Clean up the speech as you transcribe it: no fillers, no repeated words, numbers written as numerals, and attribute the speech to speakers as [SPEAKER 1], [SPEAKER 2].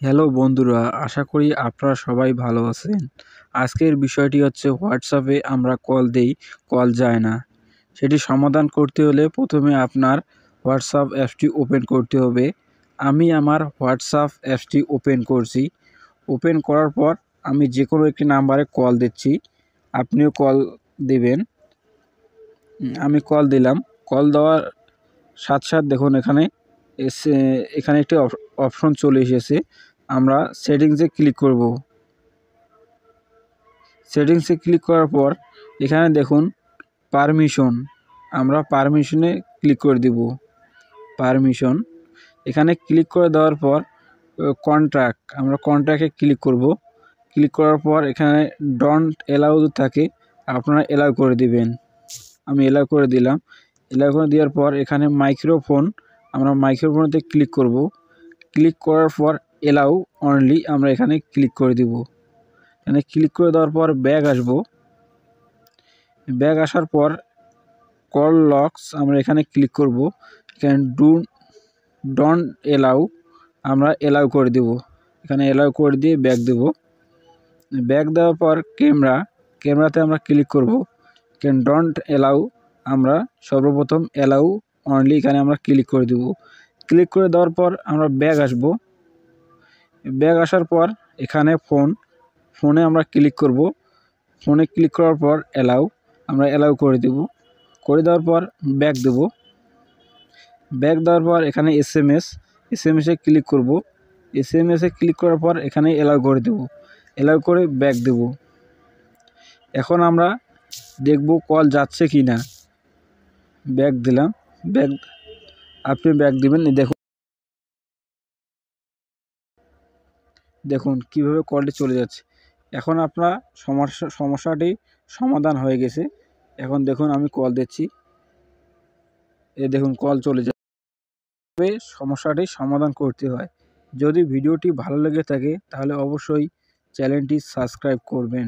[SPEAKER 1] Hello বন্ধুরা, আশা করি আপনারা সবাই ভালো আছেন। আজকের বিষয়টি হচ্ছে হোয়াটসঅ্যাপে আমরা কল দেই, কল যায় না। সেটি সমাধান করতে হলে প্রথমে আপনার হোয়াটসঅ্যাপ অ্যাপসটি ওপেন করতে হবে। আমি আমার হোয়াটসঅ্যাপ অ্যাপসটি ওপেন করছি। ওপেন করার পর আমি যে কোনো একটি নাম্বারে কল দিচ্ছি, আপনিও কল দেবেন। আমি কল দিলাম। কল দেওয়ার সাথে সাথে দেখুন এখানে একটি অপশন চলে এসেছে। আমরা সেটিংসে ক্লিক করব। সেটিংসে ক্লিক করার পর এখানে দেখুন পারমিশন, আমরা পারমিশনে ক্লিক করে দিব। পারমিশন এখানে ক্লিক করে দেওয়ার পর কন্ট্যাক্ট, আমরা কন্ট্যাক্টে ক্লিক করব। ক্লিক করার পর এখানে ডোন্ট অ্যালাউ থাকে, আপনারা অ্যালাউ করে দিবেন। আমি অ্যালাউ করে দিলাম। অ্যালাউ করে দেওয়ার পর এখানে মাইক্রোফোন, আমরা মাইক্রোফোনেতে ক্লিক করব। ক্লিক করার পর অ্যালাউ অনলি, আমরা এখানে ক্লিক করে দিব। এখানে ক্লিক করে দেওয়ার পর ব্যাক আসব। ব্যাক আসার পর কল লকস, আমরা এখানে ক্লিক করব। এখানে ডোন্ট অ্যালাউ, আমরা অ্যালাউ করে দেব। এখানে অ্যালাউ করে দিয়ে ব্যাক দেব। ব্যাক দেওয়ার পর ক্যামেরাতে আমরা ক্লিক করব। এখানে ডোন্ট অ্যালাউ, আমরা সর্বপ্রথম অ্যালাউ অনলি, এখানে আমরা ক্লিক করে দেব। ক্লিক করে দেওয়ার পর আমরা ব্যাক আসব। ব্যাক আসার পর এখানে ফোনে আমরা ক্লিক করব। ফোনে ক্লিক করার পর অ্যালাউ, আমরা অ্যালাউ করে দেব। করে দেওয়ার পর ব্যাক দেব। ব্যাক দেওয়ার পর এখানে এসএমএসে ক্লিক করব। এসএমএসে ক্লিক করার পর এখানে অ্যালাউ করে দেব। অ্যালাউ করে ব্যাক দেব। এখন আমরা দেখব কল যাচ্ছে কি না। ব্যাক দিলাম। আপনি ব্যাক দিবেন। দেখুন কিভাবে কলটি চলে যাচ্ছে। এখন আপনার সমস্যাটি সমাধান হয়ে গেছে। এখন দেখুন আমি কল দিচ্ছি, দেখুন কল চলে যাবে। সমস্যাটি সমাধান করতে হয়। যদি ভিডিওটি ভালো লেগে থাকে তাহলে অবশ্যই চ্যানেলটি সাবস্ক্রাইব করবেন।